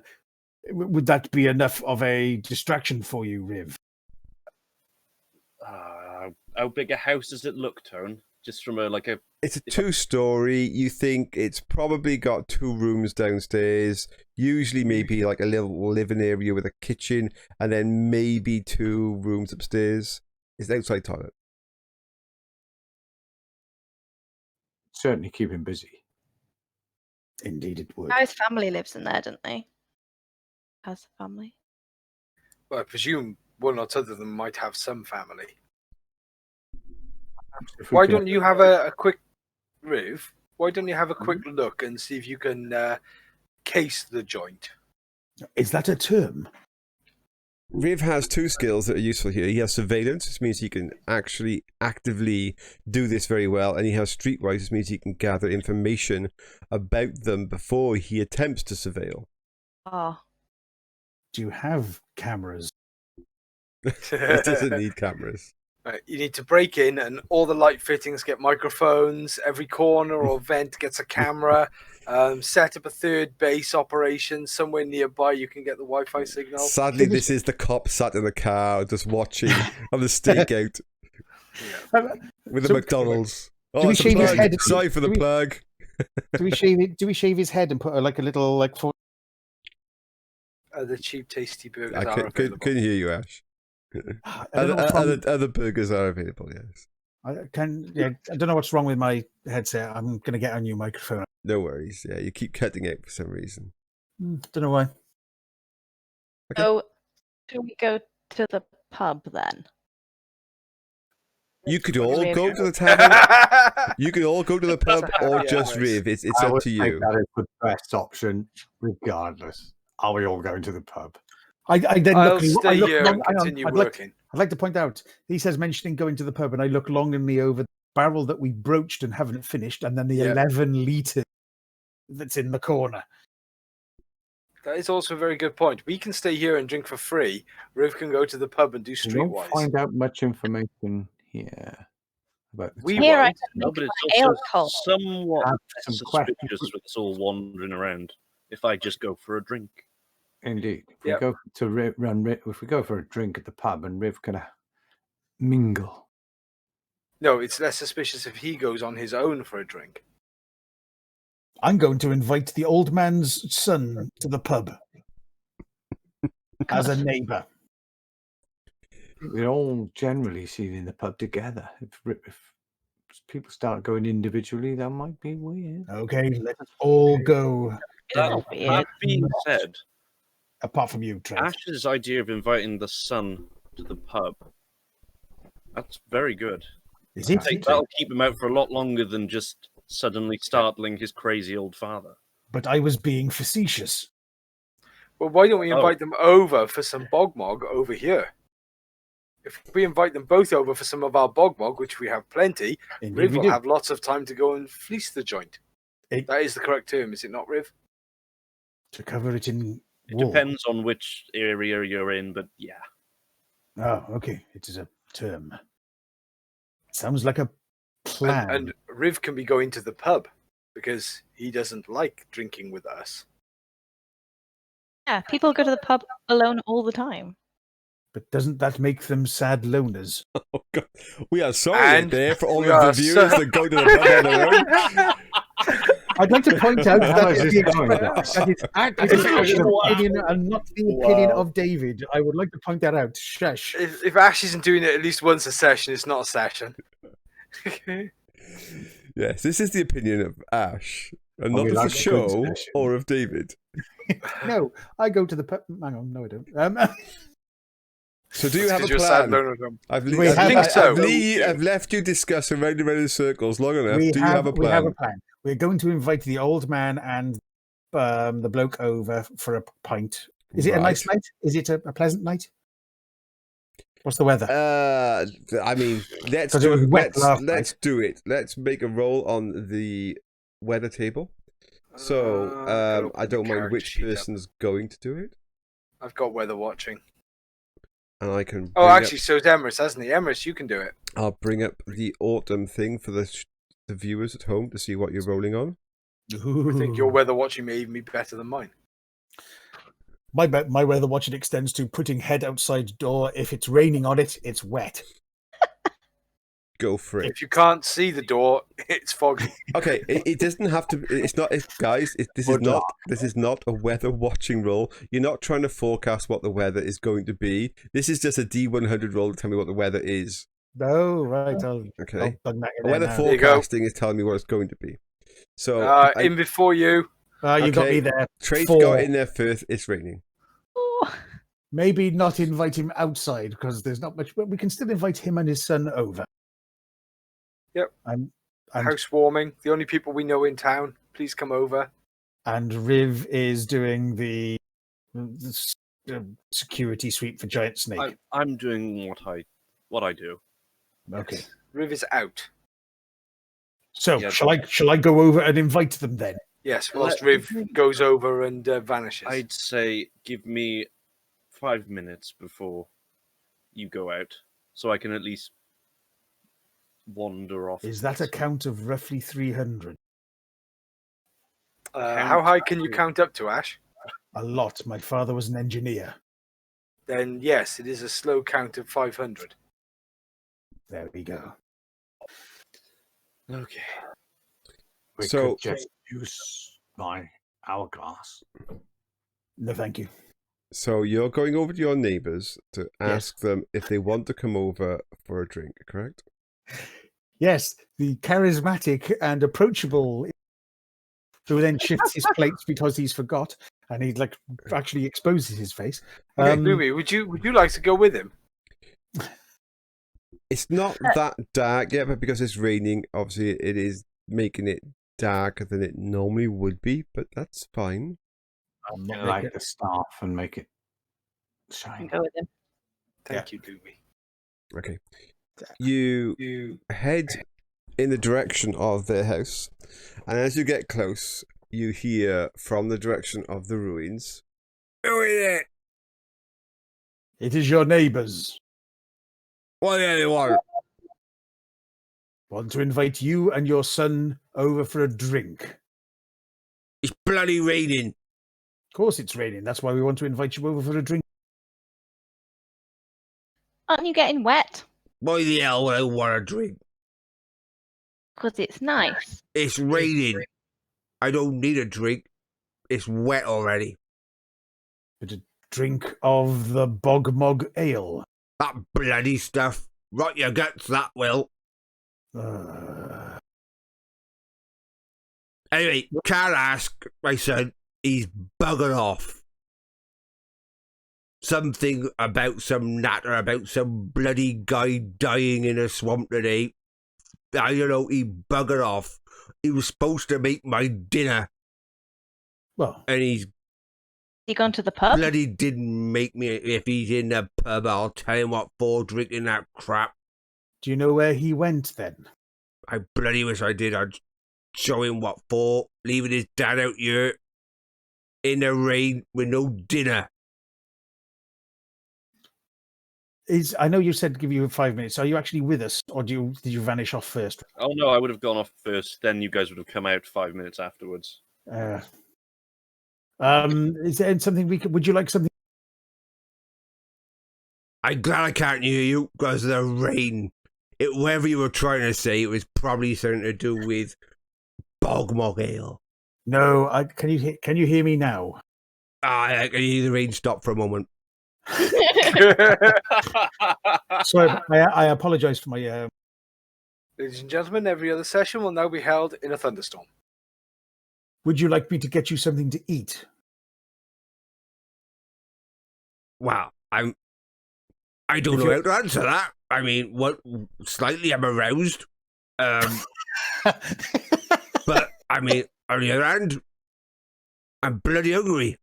would that be enough of a distraction for you, Rhiv? How big a house does it look, Tone? Just from a It's a 2-story. You think it's probably got 2 rooms downstairs, usually maybe like a little living area with a kitchen, and then maybe 2 rooms upstairs. It's an outside toilet. Certainly keep him busy. Indeed, it would. now his family lives in there, don't they? Has a family. Well, I presume one or two of them might have some family. Why don't you have a quick, Rhiv? Why don't you have a quick look and see if you can case the joint? Is that a term? Rhiv has two skills that are useful here. He has surveillance, which means he can actually actively do this very well, and he has streetwise, which means he can gather information about them before he attempts to surveil. Oh, Do you have cameras? He doesn't need cameras. Right, you need to break in, and all the light fittings get microphones. Every corner or vent gets a camera. Set up a third base operation somewhere nearby. You can get the Wi-Fi signal. Sadly, this is the cop sat in the car just watching on the stakeout with the So- McDonald's. Do Oh, we it's a shave his plug. head? Sorry for the Do we- plug. Do we shave his head and put like a little The cheap, tasty burgers I are couldn't available. hear you, Ash. I don't know what's wrong. Other burgers are available, yes. I don't know what's wrong with my headset. I'm going to get a new microphone. No worries. Yeah, you keep cutting it for some reason. Don't know why. Okay. so should we go to the pub then? You could all Rhiv. go to the tavern. You could all go to the pub or Yeah, just nice. Rhiv. It's I up would to think you. that is the best option, regardless. Are we all going to the pub? I then I'll look. stay I look here long, and hang on, continue I'd like, working. I'd like to point out he says mentioning going to the pub, and I look longingly over the barrel that we broached and haven't finished, and then the Yeah. 11 litre that's in the corner. That is also a very good point. We can stay here and drink for free. Riv can go to the pub and do We won't streetwise. find out much information here about the We town. Here I won't. can No, make but my it's ale also cold. somewhat Have some suspicious questions. with us all wandering around. If I just go for a drink, Indeed. If we Yep. go to if we go for a drink at the pub and Riv can mingle. No, it's less suspicious if he goes on his own for a drink. I'm going to invite the old man's son to the pub as a neighbour. We're all generally seen in the pub together. If people start going individually, that might be weird. Okay, let us all go. That weird. being said, Apart from you, Traeth. Ash's idea of inviting the son to the pub, that's very good. Is I it? think that'll keep him out for a lot longer than just suddenly startling his crazy old father. But I was being facetious. Well, why don't we Oh. invite them over for some bogmog over here? If we invite them both over for some of our bogmog, which we have plenty, Indeed, Riv we will do. have lots of time to go and fleece the joint. It- That is the correct term, is it not, Riv? To cover it in It wool. depends on which area you're in, but yeah. Oh, okay. It is a term. Sounds like a plan. And Riv can be going to the pub because he doesn't like drinking with us. Yeah, people go to the pub alone all the time. But doesn't that make them sad loners? Oh, God. We are sorry And there for all we of the are viewers so- that go to the pub on their own. I'd like to point out How that, is it's this the going, express- guys? that it's Ash's opinion and not the opinion of David. I would like to point that out. Shush. If Ash isn't doing it at least once a session, it's not a session. Yes, this is the opinion of Ash, and Oh, not we of like the a good show session. or of David. No, I go to the pub. Hang on, no, I don't. So do you That's have a 'cause you're sad plan? loner, Tom. We have- think so. I've left you discussing round and round in circles long enough. we Do you have a we have a plan? plan. We're going to invite the old man and the bloke over for a pint. Is it a nice Right. night? Is it a pleasant night? What's the weather? I mean, let's 'Cause it was do wet last let's do it. Let's make a roll on the weather table. So gotta I open don't the mind character which sheet up. person's going to do it, I've got weather watching. and I can. Oh, bring actually, up, so's Emrys, hasn't he? Emrys, you can do it. I'll bring up the autumn thing for the viewers at home to see what you're rolling on. I think your weather watching may even be better than mine. My weather watching extends to putting head outside door. If it's raining on it, it's wet. Go for it. If you can't see the door, it's foggy. Okay, it doesn't have to. It's not, guys. This is not. This is not a weather watching roll. You're not trying to forecast what the weather is going to be. This is just a D100 roll to tell me what the weather is. No, right. I'll Okay. bug that in there Weather now. There you go. forecasting is telling me what it's going to be. So In before you. You got Okay. me there. Traeth 4. got in there first. It's raining. Oh, Maybe not invite him outside because there's not much, but we can still invite him and his son over. Yep. And Housewarming. The only people we know in town. Please come over. And Rhiv is doing the security sweep for Giant Snake. I'm doing what I do. Okay. Rhiv is out. So Yeah, shall I go over and invite them then? Yes, whilst Rhiv goes over and vanishes. I'd say give me 5 minutes before you go out, so I can at least wander off. Is that a count of roughly 300? How high can you count up to, Ash? A lot. My father was an engineer. Then yes, it is a slow count of 500. There we go. Okay. We So- could just use my hourglass. No, thank you. So you're going over to your neighbours to ask them if they want to come over for a drink, correct? Yes, the charismatic and approachable who then shifts his plates because he's forgot and he actually exposes his face. Okay, Lumi, would you like to go with him? It's not that dark yet, but because it's raining, obviously it is making it darker than it normally would be, but that's fine. I'm going to light the staff and make it I shine. can go with him. Thank you, Lumi. Okay. You head in the direction of their house, and as you get close, you hear from the direction of the ruins, "Who is it? It is your neighbours. What do they want?" Want to invite you and your son over for a drink. "It's bloody raining." Of course it's raining. That's why we want to invite you over for a drink. Aren't you getting wet? "Why the hell would I want a drink? Because it's nice. It's raining. I don't need a drink. It's wet already." But a drink of the Bogmog Ale. "That bloody stuff. Rot your guts, that will." Anyway, can't ask my son. He's buggered off. Something about some natter about some bloody guy dying in a swamp today. I don't know, he buggered off. He was supposed to make my dinner, Well, and he's You gone to the pub? bloody didn't make me. If he's in the pub, I'll tell him what for drinking that crap. do you know where he went then? I bloody wish I did. I'd show him what for, leaving his dad out here in the rain with no dinner. I know you said to give you 5 minutes. Are you actually with us, or did you vanish off first? Oh no, I would have gone off first. Then you guys would have come out 5 minutes afterwards. Is there something we could? Would you like something? I'm glad I can't hear you because of the rain. Whatever you were trying to say, it was probably something to do with Bogmog Ale. No, can you hear me now? I can hear the rain stop for a moment. Sorry, I apologise for my. Ladies and gentlemen, every other session will now be held in a thunderstorm. Would you like me to get you something to eat? Wow, I don't know how to answer that. I mean, slightly I'm aroused. But I mean, on the other hand, I'm bloody hungry.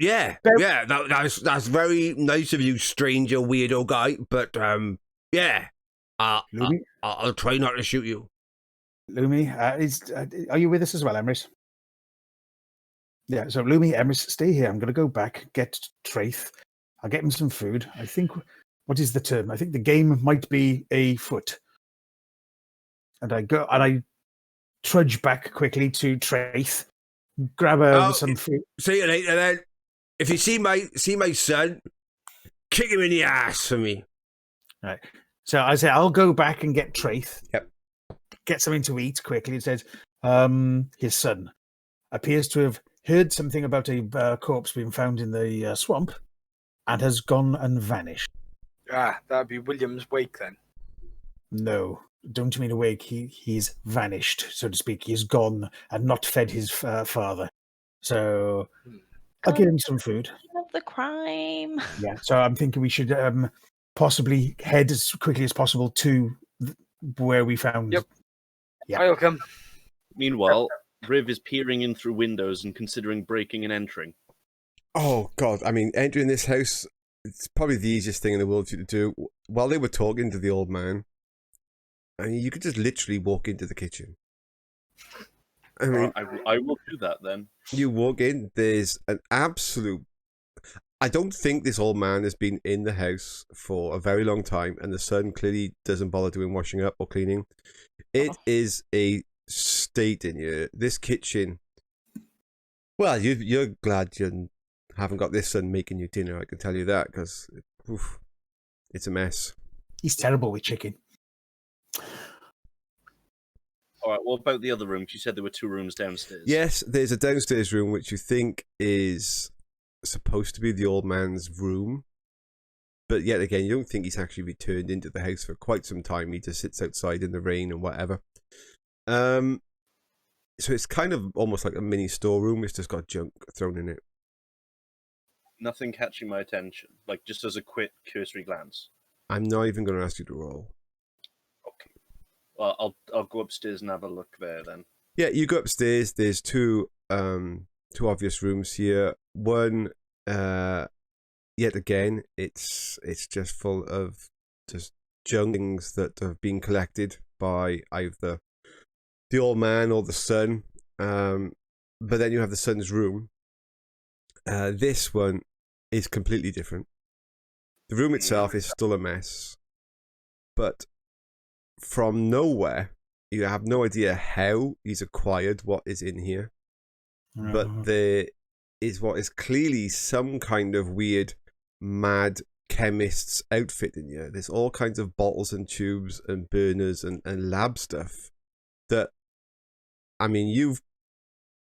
Yeah. That's very nice of you, stranger weirdo guy. But yeah, Lumi, I'll try not to shoot you. Lumi, are you with us as well, Emrys? Yeah. So Lumi, Emrys, stay here. I'm going to go back, get Traeth. I'll get him some food. I think. What is the term? I think the game might be afoot. And I trudge back quickly to Traeth, grab some food. See you later then. If you see my son, kick him in the ass for me. Right. So I say I'll go back and get Traeth. Yep. Get something to eat quickly. It says his son appears to have heard something about a corpse being found in the swamp and has gone and vanished. That'd be William's wake then. No, don't mean awake. He's vanished, so to speak. He's gone and not fed his father. So I'll give him some food. the crime. Yeah. So I'm thinking we should possibly head as quickly as possible to where we found. Yep. Yeah. I'll come. Meanwhile, Rhiv is peering in through windows and considering breaking and entering. Oh, God. I mean, entering this house, it's probably the easiest thing in the world for you to do. While they were talking to the old man, I mean, you could just literally walk into the kitchen. I mean, I will do that then. you walk in, there's an absolute... I don't think this old man has been in the house for a very long time, and the son clearly doesn't bother doing washing up or cleaning. It is a state in here. This kitchen... Well, you're glad you haven't got this son making you dinner, I can tell you that, because it's a mess. He's terrible with chicken. All right, what about the other rooms? You said there were 2 rooms downstairs. Yes, there's a downstairs room which you think is supposed to be the old man's room, but yet again, you don't think he's actually returned into the house for quite some time. He just sits outside in the rain and whatever. So it's kind of almost like a mini storeroom. It's just got junk thrown in it. Nothing catching my attention, like just as a quick cursory glance. I'm not even going to ask you to roll. Okay. Well, I'll go upstairs and have a look there then. Yeah, you go upstairs. There's two obvious rooms here. One, yet again, it's just full of just junk things that have been collected by either the old man or the son. But then you have the son's room. This one is completely different. The room itself is still a mess, but from nowhere, you have no idea how he's acquired what is in here. But there is what is clearly some kind of weird, mad chemist's outfit in here. There's all kinds of bottles and tubes and burners and lab stuff that, I mean, you've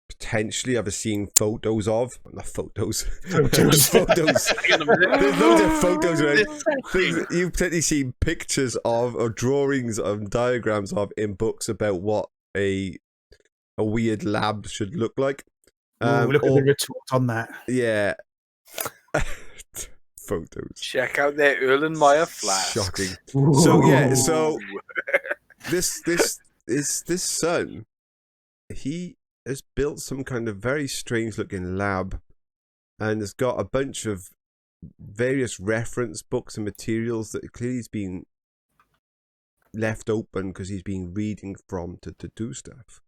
potentially ever seen photos of. Not photos. Photos. There's loads of photos around. Things that you've potentially seen pictures of or drawings of diagrams of in books about what a weird lab should look like. Look at the retort on that. Yeah. Photos. Check out their Erlenmeyer flasks. Shocking. Ooh. So yeah, so this son, he has built some kind of very strange looking lab and has got a bunch of various reference books and materials that clearly he's been left open because he's been reading from to do stuff.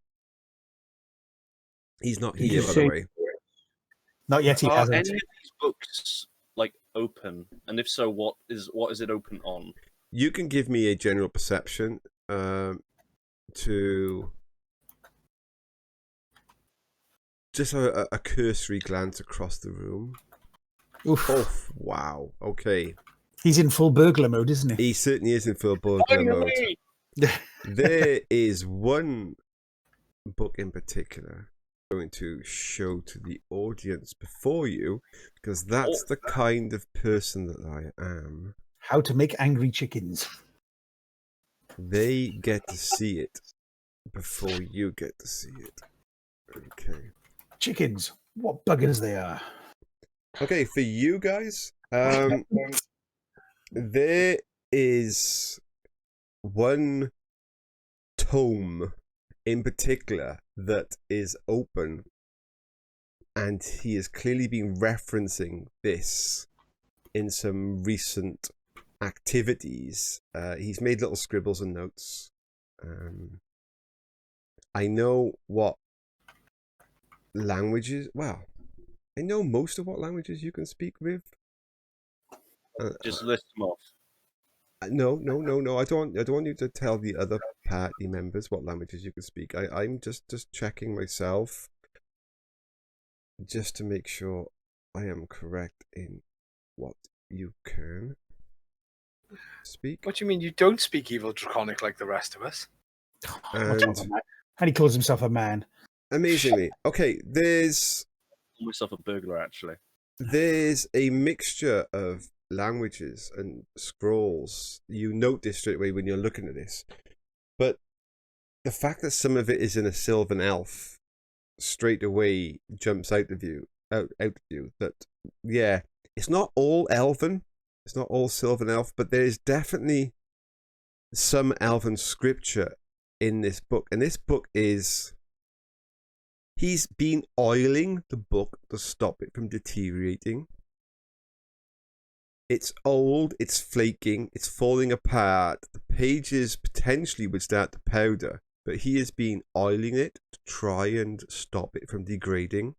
He's not here, by the way. Not yet. He Are hasn't. any of these books like open? And if so, what is it open on? You can give me a general perception to just a cursory glance across the room. Oof. Oh, wow. Okay. He's in full burglar mode, isn't he? He certainly is in full burglar mode. There is one book in particular I'm going to show to the audience before you, because that's the kind of person that I am. How to make angry chickens. They get to see it before you get to see it. Okay. Chickens. What buggers they are. Okay, for you guys, there is one tome in particular that is open, and he has clearly been referencing this in some recent activities. He's made little scribbles and notes. I know what languages. Well, I know most of what languages you can speak, Rhiv. Just list them off. No. I don't want you to tell the other party members what languages you can speak. I'm just checking myself, just to make sure I am correct in what you can speak. What do you mean you don't speak evil draconic like the rest of us? And he calls himself a man. amazingly, okay, there's Call myself a burglar, actually. There's a mixture of languages and scrolls. You notice straight away when you're looking at this. But the fact that some of it is in a Sylvan Elf straight away jumps out of you. out to you that, yeah, it's not all elven, it's not all Sylvan Elf, but there is definitely some elven scripture in this book. And this book is, he's been oiling the book to stop it from deteriorating. It's old, it's flaking, it's falling apart. The pages potentially would start to powder, but he has been oiling it to try and stop it from degrading.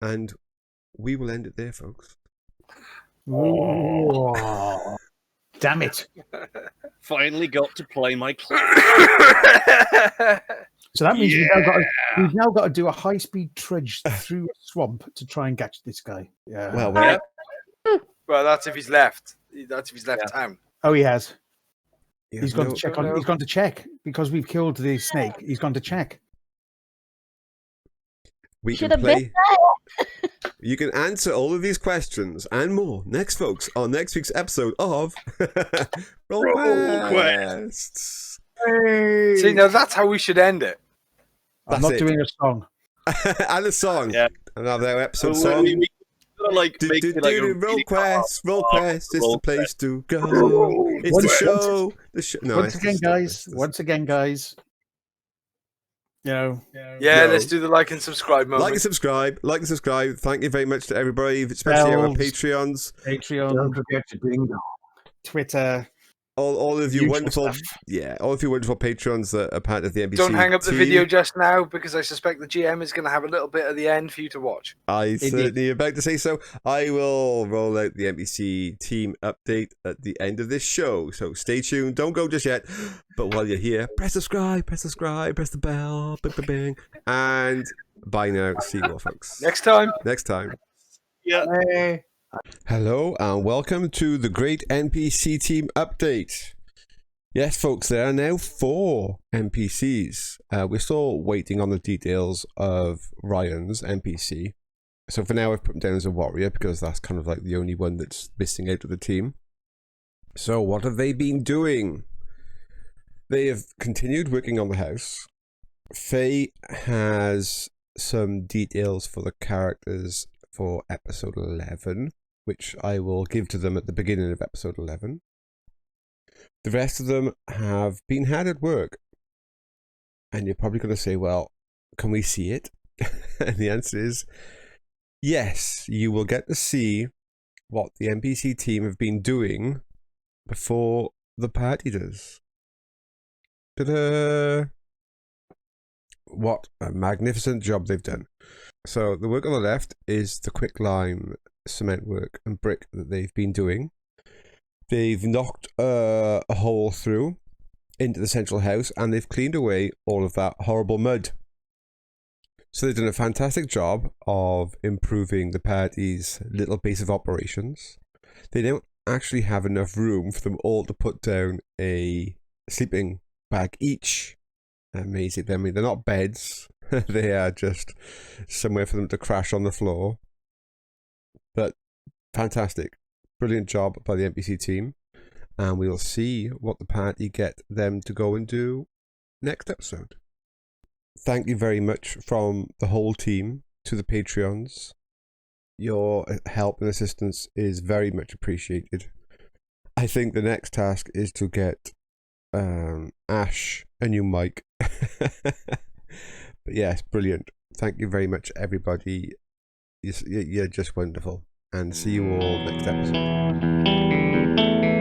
And we will end it there, folks. Oh, damn it. Finally got to play my class. So that means we've now got to do a high-speed trudge through a swamp to try and catch this guy. Yeah. Well, Well, that's if he's left. That's if he's left town. Oh, he has. you He's have gone no- to check on. He's gone to check because we've killed the snake. He's gone to check. we Should can have been play. there. You can answer all of these questions and more next, folks, on next week's episode of RollQuests. See, now that's how we should end it. I'm That's not it. doing a song. And a song. Yeah. Another episode So song. we gotta, like, make it like a really RollQuests, RollQuests, it's the place to go. It's Once- the show. The show. No, once it's again, the- guys. it's- Once again, guys. You know. Yeah, No. let's do the like and subscribe moment. Like and subscribe. Like and subscribe. Thank you very much to everybody, especially our Bells. Patreons. Patreon, Don't forget to ding dong. Twitter. All of you Usual wonderful, stuff. all of you wonderful patrons that are part of the NBC Don't hang up the team. video just now because I suspect the GM is going to have a little bit at the end for you to watch. I certainly about to say so. I will roll out the NBC team update at the end of this show, so stay tuned. Don't go just yet. But while you're here, press subscribe, press the bell, bing, bing, bing. And bye now. See you all, folks. Next time. Next time. Yeah. Hey. Hello and welcome to the Great NPC Team Update. Yes, folks, there are now 4 NPCs. We're still waiting on the details of Ryan's NPC. So for now, I've put him down as a warrior because that's kind of like the only one that's missing out of the team. So what have they been doing? They have continued working on the house. Faye has some details for the characters for episode 11. Which I will give to them at the beginning of episode 11. The rest of them have been hard at work. And you're probably going to say, well, can we see it? And the answer is, yes, you will get to see what the NPC team have been doing before the party does. Ta-da! What a magnificent job they've done. So the work on the left is the quicklime cement work and brick that they've been doing. They've knocked a hole through into the central house and they've cleaned away all of that horrible mud. So they've done a fantastic job of improving the party's little base of operations. They don't actually have enough room for them all to put down a sleeping bag each. Amazing. I mean, they're not beds. They are just somewhere for them to crash on the floor. But fantastic. Brilliant job by the NPC team. And we'll see what the party get them to go and do next episode. Thank you very much from the whole team to the Patreons. Your help and assistance is very much appreciated. I think the next task is to get Ash a new mic. But yes, brilliant. Thank you very much, everybody. You're just wonderful. And see you all next episode.